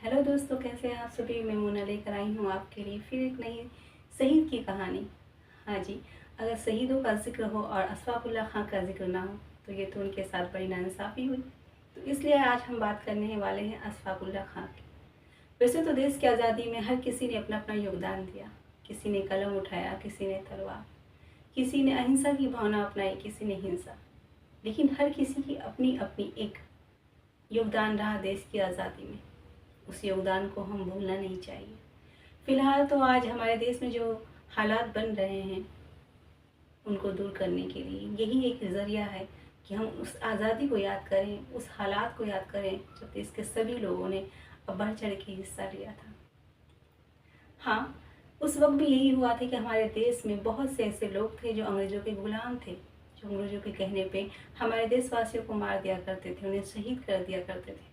Hello दोस्तों, कैसे हैं आप सभी। मैं मोना लेकर आई हूँ आपके लिए फिर एक नई शहीद की कहानी। हाँ जी, अगर शहीदों का जिक्र हो और अशफाकुल्लाह खां का जिक्र ना हो तो ये तो उनके साथ बड़ी नाइंसाफ़ी हुई। तो इसलिए आज हम बात करने वाले हैं अशफाकुल्लाह खां की। वैसे तो देश की आज़ादी में हर किसी ने अपना अपना योगदान दिया। किसी ने कलम उठाया, किसी ने तलवार, किसी ने अहिंसा की भावना अपनाई, किसी ने हिंसा। लेकिन हर किसी की अपनी अपनी एक योगदान रहा देश की आज़ादी में। उस योगदान को हम भूलना नहीं चाहिए। फ़िलहाल तो आज हमारे देश में जो हालात बन रहे हैं उनको दूर करने के लिए यही एक ज़रिया है कि हम उस आज़ादी को याद करें, उस हालात को याद करें जब देश के सभी लोगों ने बढ़ चढ़ के हिस्सा लिया था। हाँ, उस वक्त भी यही हुआ था कि हमारे देश में बहुत से ऐसे लोग थे जो अंग्रेज़ों के गुलाम थे, जो अंग्रेज़ों के कहने पे हमारे देशवासियों को मार दिया करते थे, उन्हें शहीद कर दिया करते थे।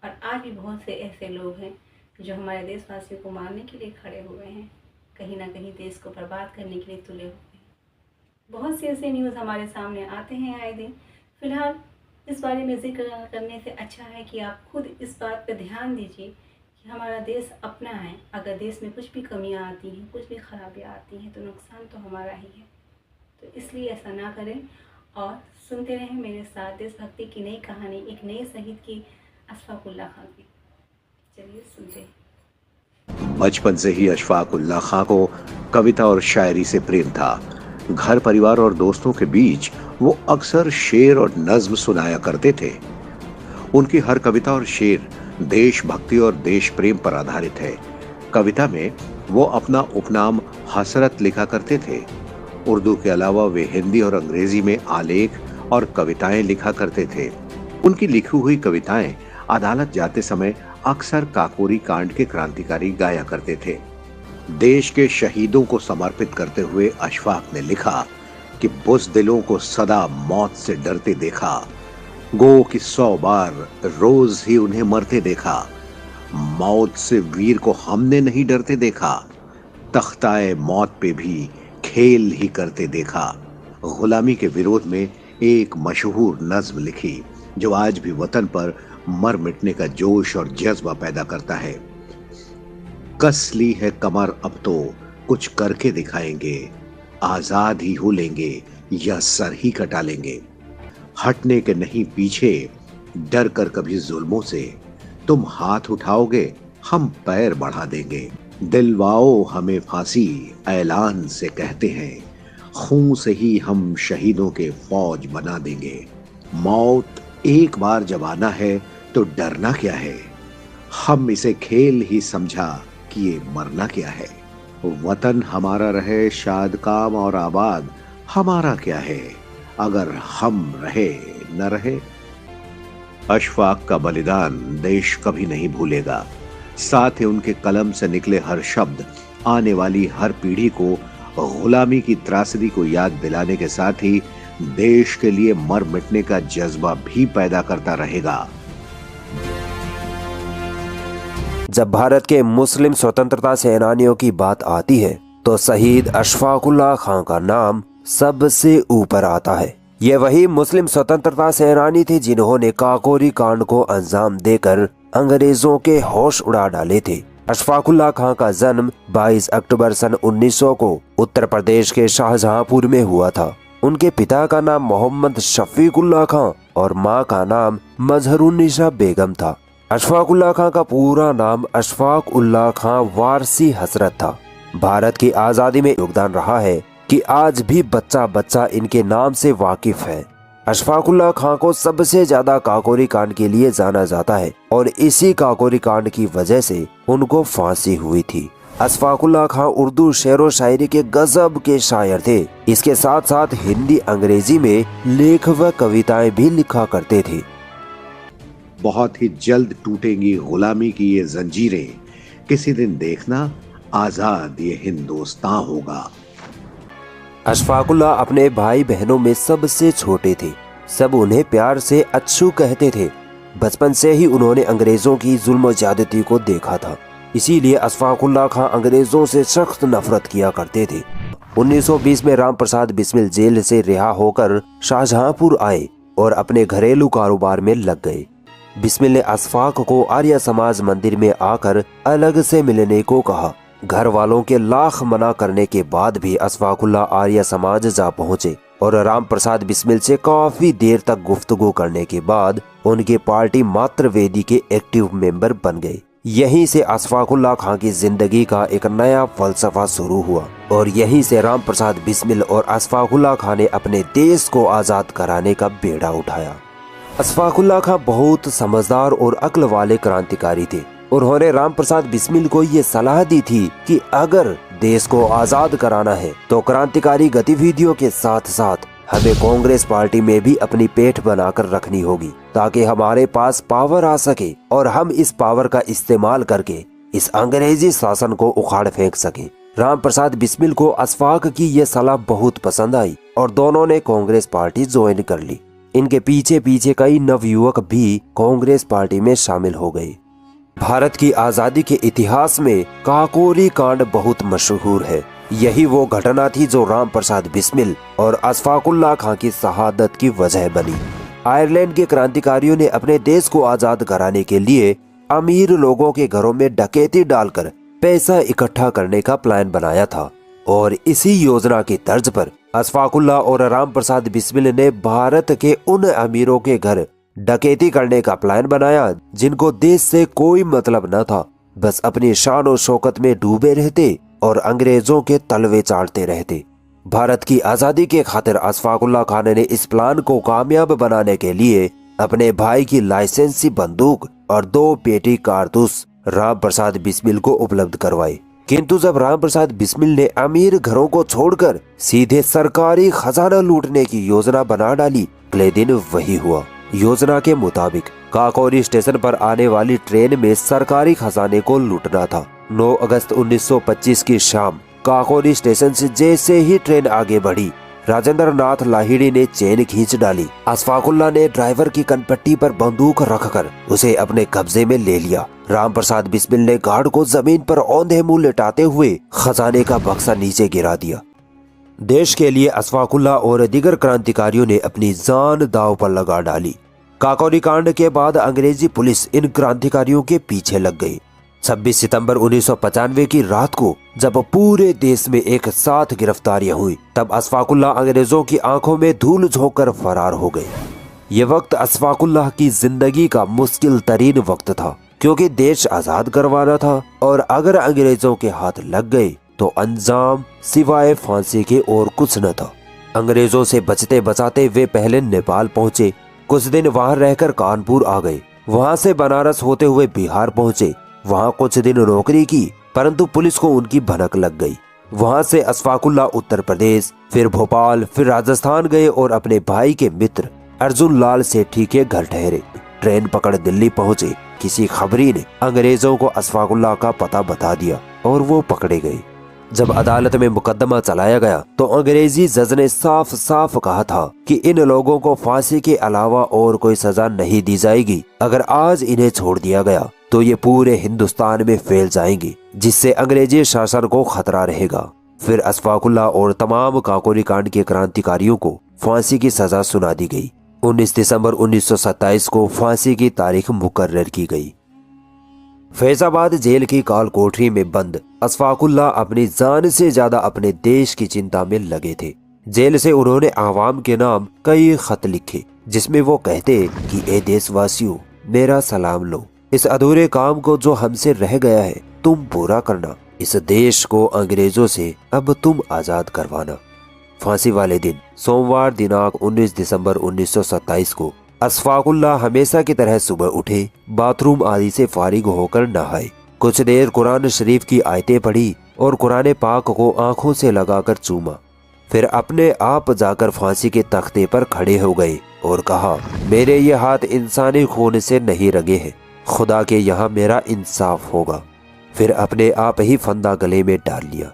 और आज भी बहुत से ऐसे लोग हैं जो हमारे देशवासियों को मारने के लिए खड़े हुए हैं, कहीं ना कहीं देश को बर्बाद करने के लिए तुले हुए हैं। बहुत से ऐसे न्यूज़ हमारे सामने आते हैं आए दिन। फ़िलहाल इस बारे में जिक्र करने से अच्छा है कि आप खुद इस बात पर ध्यान दीजिए कि हमारा देश अपना है। अगर देश में कुछ भी कमियां आती हैं, कुछ भी खराबियां आती हैं तो नुकसान तो हमारा ही है। तो इसलिए ऐसा ना करें और सुनते रहें मेरे साथ देशभक्ति की नई कहानी, एक नए शहीद की, अशफाकुल्लाह खां की। चलिए सुनते हैं। बचपन से ही अशफाकुल्लाह खां को कविता और शायरी से प्रेम था। घर परिवार और दोस्तों के बीच वो अक्सर शेर और नज्म सुनाया करते थे। उनकी हर कविता और शेर देशभक्ति और देश प्रेम पर आधारित है। कविता में वो अपना उपनाम हसरत लिखा करते थे। उर्दू के अलावा वे हिंदी और अंग्रेजी में आलेख और कविताएं लिखा करते थे। उनकी लिखी हुई कविताएं अदालत जाते समय अक्सर काकोरी कांड के क्रांतिकारी गाया करते थे। देश के शहीदों को समर्पित करते हुए अशफाक ने लिखा कि बुज़दिलों को सदा मौत से डरते देखा, गो कि 100 बार रोज ही उन्हें मरते देखा, मौत से वीर को हमने नहीं डरते देखा, तख्ताए मौत पे भी खेल ही करते देखा। गुलामी के विरोध में एक मशहूर नज्म लिखी जो आज भी वतन पर मर मिटने का जोश और जज्बा पैदा करता है। कस ली है कमर अब तो कुछ करके दिखाएंगे, आजाद ही हो लेंगे या सर ही कटा लेंगे। हटने के नहीं पीछे डर कर कभी जुल्मों से, तुम हाथ उठाओगे हम पैर बढ़ा देंगे। दिलवाओ हमें फांसी ऐलान से कहते हैं, खून से ही हम शहीदों के फौज बना देंगे। मौत एक बार जब आना है तो डरना क्या है, हम इसे खेल ही समझा कि ये मरना क्या है। वतन हमारा रहे शाद काम और आबाद, हमारा क्या है अगर हम रहे न रहे। अशफाक का बलिदान देश कभी नहीं भूलेगा। साथ ही उनके कलम से निकले हर शब्द आने वाली हर पीढ़ी को गुलामी की त्रासदी को याद दिलाने के साथ ही देश के लिए मर मिटने का जज्बा भी पैदा करता रहेगा। जब भारत के मुस्लिम स्वतंत्रता सेनानियों की बात आती है तो शहीद अशफाकुल्लाह खां का नाम सबसे ऊपर आता है। ये वही मुस्लिम स्वतंत्रता सेनानी थे जिन्होंने काकोरी कांड को अंजाम देकर अंग्रेजों के होश उड़ा डाले थे। अशफाकुल्लाह खां का जन्म 22 अक्टूबर सन 1900 को उत्तर प्रदेश के शाहजहांपुर में हुआ था। उनके पिता का नाम मोहम्मद शफीकुल्लाह खां और मां का नाम मजहरुन्निसा बेगम था। अशफाकुल्लाह खां का पूरा नाम अशफाक उल्लाह खां वारसी हसरत था। भारत की आजादी में योगदान रहा है कि आज भी बच्चा बच्चा इनके नाम से वाकिफ है। अशफाकुल्लाह खां को सबसे ज्यादा काकोरी कांड के लिए जाना जाता है और इसी काकोरी कांड की वजह से उनको फांसी हुई थी। अशफाकुल्लाह खां उर्दू शेर व शायरी के गजब के शायर थे। इसके साथ साथ हिंदी अंग्रेजी में लेख व कविताएं भी लिखा करते थे। बहुत ही जल्द टूटेंगी गुलामी की ये जंजीरें, किसी दिन देखना आजाद ये हिंदुस्तान होगा। अशफाकुल्लाह अपने भाई बहनों में सबसे छोटे थे। सब उन्हें प्यार से अच्छू कहते थे। बचपन से ही उन्होंने अंग्रेजों की जुल्म ज्यादती को देखा था, इसीलिए अशफाकुल्लाह खां अंग्रेजों से सख्त नफरत किया करते थे। 1920 में राम प्रसाद बिस्मिल जेल से रिहा होकर शाहजहांपुर आए और अपने घरेलू कारोबार में लग गए। बिस्मिल ने अशफाक को आर्य समाज मंदिर में आकर अलग से मिलने को कहा। घर वालों के लाख मना करने के बाद भी अशफाकुल्लाह आर्य समाज जा पहुँचे और राम प्रसाद बिस्मिल से काफी देर तक गुफ्तगू करने के बाद उनकी पार्टी मातृवेदी के एक्टिव मेंबर बन गए। यहीं से अशफाकुल्लाह खां की जिंदगी का एक नया फलसफा शुरू हुआ और यहीं से राम प्रसाद बिस्मिल और अशफाकुल्लाह खां ने अपने देश को आजाद कराने का बेड़ा उठाया। अशफाकुल्लाह खां बहुत समझदार और अक्ल वाले क्रांतिकारी थे। उन्होंने राम प्रसाद बिस्मिल को ये सलाह दी थी कि अगर देश को आजाद कराना है तो क्रांतिकारी गतिविधियों के साथ साथ हमें कांग्रेस पार्टी में भी अपनी पेठ बनाकर रखनी होगी ताकि हमारे पास पावर आ सके और हम इस पावर का इस्तेमाल करके इस अंग्रेजी शासन को उखाड़ फेंक सके। राम प्रसाद बिस्मिल को अशफाक की यह सलाह बहुत पसंद आई और दोनों ने कांग्रेस पार्टी ज्वाइन कर ली। इनके पीछे पीछे कई नवयुवक भी कांग्रेस पार्टी में शामिल हो गए। भारत की आजादी के इतिहास में काकोरी कांड बहुत मशहूर है। यही वो घटना थी जो राम प्रसाद बिस्मिल और अशफाकुल्लाह खां की शहादत की वजह बनी। आयरलैंड के क्रांतिकारियों ने अपने देश को आजाद कराने के लिए अमीर लोगों के घरों में डकैती डालकर पैसा इकट्ठा करने का प्लान बनाया था और इसी योजना की तर्ज पर अशफाकुल्लाह और राम प्रसाद बिस्मिल ने भारत के उन अमीरों के घर डकैती करने का प्लान बनाया जिनको देश से कोई मतलब न था, बस अपनी शान और शौकत में डूबे रहते और अंग्रेजों के तलवे चाटते रहते। भारत की आजादी के खातिर अशफाकुल्लाह खान ने इस प्लान को कामयाब बनाने के लिए अपने भाई की लाइसेंसी बंदूक और 2 पेटी कारतूस राम प्रसाद बिस्मिल को उपलब्ध करवाए। किंतु जब राम प्रसाद बिस्मिल ने अमीर घरों को छोड़कर सीधे सरकारी खजाना लूटने की योजना बना डाली, अगले दिन वही हुआ। योजना के मुताबिक काकोरी स्टेशन पर आने वाली ट्रेन में सरकारी खजाने को लूटना था। 9 अगस्त 1925 की शाम काकोरी स्टेशन से जैसे ही ट्रेन आगे बढ़ी, राजेंद्र नाथ लाहिड़ी ने चेन खींच डाली। अशफाकुल्लाह ने ड्राइवर की कनपट्टी पर बंदूक रखकर उसे अपने कब्जे में ले लिया। राम प्रसाद बिस्मिल ने गार्ड को जमीन पर औंधे मुंह लेटाते हुए खजाने का बक्सा नीचे गिरा दिया। देश के लिए अशफाकुल्लाह और दीगर क्रांतिकारियों ने अपनी जान दांव पर लगा डाली। काकोरी कांड के बाद अंग्रेजी पुलिस इन क्रांतिकारियों के पीछे लग गई। 26 सितंबर 1995 की रात को जब पूरे देश में एक साथ गिरफ्तारियां हुई, तब अशफाकुल्लाह अंग्रेजों की आंखों में धूल झोंककर फरार हो गए। ये वक्त अशफाकुल्लाह की जिंदगी का मुश्किल तरीन वक्त था, क्योंकि देश आजाद करवाना था और अगर अंग्रेजों के हाथ लग गए तो अंजाम सिवाय फांसी के और कुछ न था। अंग्रेजों से बचते बचाते वे पहले नेपाल पहुंचे, कुछ दिन वहां रहकर कानपुर आ गए, वहां से बनारस होते हुए बिहार पहुंचे, वहां कुछ दिन नौकरी की, परंतु पुलिस को उनकी भनक लग गई। वहां से अशफाकुल्लाह उत्तर प्रदेश, फिर भोपाल, फिर राजस्थान गए और अपने भाई के मित्र अर्जुन लाल सेठी के घर ठहरे। ट्रेन पकड़ दिल्ली पहुंचे। किसी खबरी ने अंग्रेजों को अशफाकुल्लाह का पता बता दिया और वो पकड़े गए। जब अदालत में मुकदमा चलाया गया तो अंग्रेजी जज ने साफ साफ कहा था कि इन लोगों को फांसी के अलावा और कोई सजा नहीं दी जाएगी। अगर आज इन्हें छोड़ दिया गया तो ये पूरे हिंदुस्तान में फैल जाएंगे, जिससे अंग्रेजी शासन को खतरा रहेगा। फिर अशफाकुल्लाह और तमाम काकोरी कांड के क्रांतिकारियों को फांसी की सजा सुना दी गई। 19 दिसंबर 1927 को फांसी की तारीख मुकर्रर की गई। फैजाबाद जेल की काल कोठरी में बंद अशफाकुल्लाह अपनी जान से ज्यादा अपने देश की चिंता में लगे थे। जेल से उन्होंने आवाम के नाम कई खत लिखे, जिसमें वो कहते कि ए देशवासियों, मेरा सलाम लो। इस अधूरे काम को जो हमसे रह गया है तुम पूरा करना। इस देश को अंग्रेजों से अब तुम आजाद करवाना। फांसी वाले दिन सोमवार दिनांक 19 दिसंबर 1927 को अशफाकुल्लाह हमेशा की तरह सुबह उठे, बाथरूम आदि से फारिग होकर नहाए, कुछ देर कुरान शरीफ की आयतें पढ़ी और कुरान पाक को आंखों से लगाकर चूमा। फिर अपने आप जाकर फांसी के तख्ते पर खड़े हो गए और कहा, मेरे ये हाथ इंसानी खून से नहीं रंगे हैं, खुदा के यहाँ मेरा इंसाफ होगा। फिर अपने आप ही फंदा गले में डाल लिया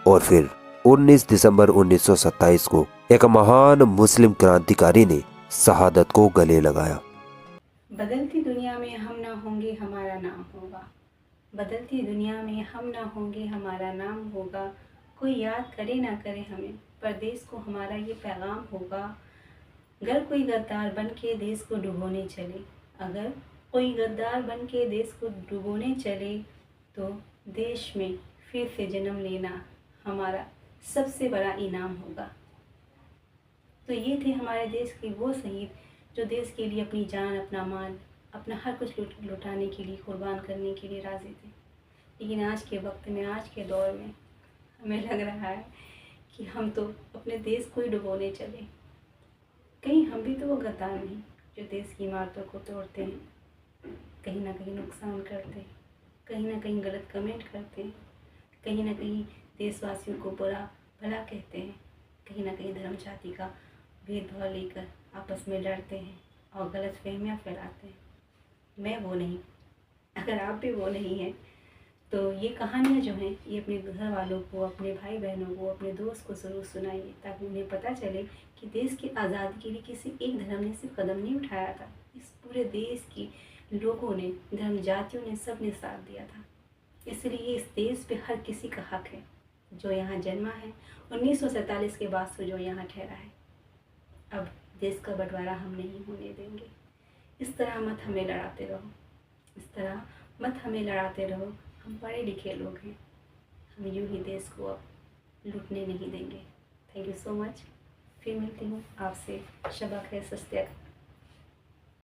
और फिर 19 दिसंबर 1927 को एक महान मुस्लिम क्रांतिकारी ने शहादत को गले लगाया। बदलती दुनिया में हम ना होंगे हमारा नाम होगा। बदलती दुनिया में हम ना होंगे हमारा नाम होगा। कोई याद करे ना करे हमें, पर देश को हमारा ये पैगाम होगा। अगर कोई गद्दार बन के देश को डुबोने चले, अगर कोई गद्दार बन के देश को डुबोने चले तो देश में फिर से जन्म लेना हमारा सबसे बड़ा इनाम होगा। तो ये थे हमारे देश के वो शहीद जो देश के लिए अपनी जान, अपना माल, अपना हर कुछ लुटाने के लिए, कुर्बान करने के लिए राज़ी थे। लेकिन आज के वक्त में, आज के दौर में हमें लग रहा है कि हम तो अपने देश को ही डुबोने चले। कहीं हम भी तो वो गद्दार नहीं जो देश की इमारतों को तोड़ते हैं, कहीं ना कहीं नुकसान करते, कहीं ना कहीं गलत कमेंट करते हैं, कहीं ना कहीं देशवासियों को बुरा भला कहते हैं, कहीं ना कहीं धर्म जाति का भेदभाव लेकर आपस में लड़ते हैं और गलत फहमियाँ फैलाते हैं। मैं वो नहीं, अगर आप भी वो नहीं हैं तो ये कहानियाँ जो हैं ये अपने घर वालों को, अपने भाई बहनों को, अपने दोस्त को ज़रूर सुनाइए, ताकि उन्हें पता चले कि देश की आज़ादी के लिए किसी एक धर्म ने सिर्फ कदम नहीं उठाया था। इस पूरे देश की लोगों ने, धर्म जातियों ने, सब ने साथ दिया था। इसलिए इस देश पे हर किसी का हक है जो यहाँ जन्मा है, 1947 के बाद से जो यहाँ ठहरा है। अब देश का बंटवारा हम नहीं होने देंगे। इस तरह मत हमें लड़ाते रहो, इस तरह मत हमें लड़ाते रहो। हम पढ़े लिखे लोग हैं, हम यूँ ही देश को अब लूटने नहीं देंगे। Thank you so much. फिर मिलती हूँ आपसे। शबा खैर, सस्ते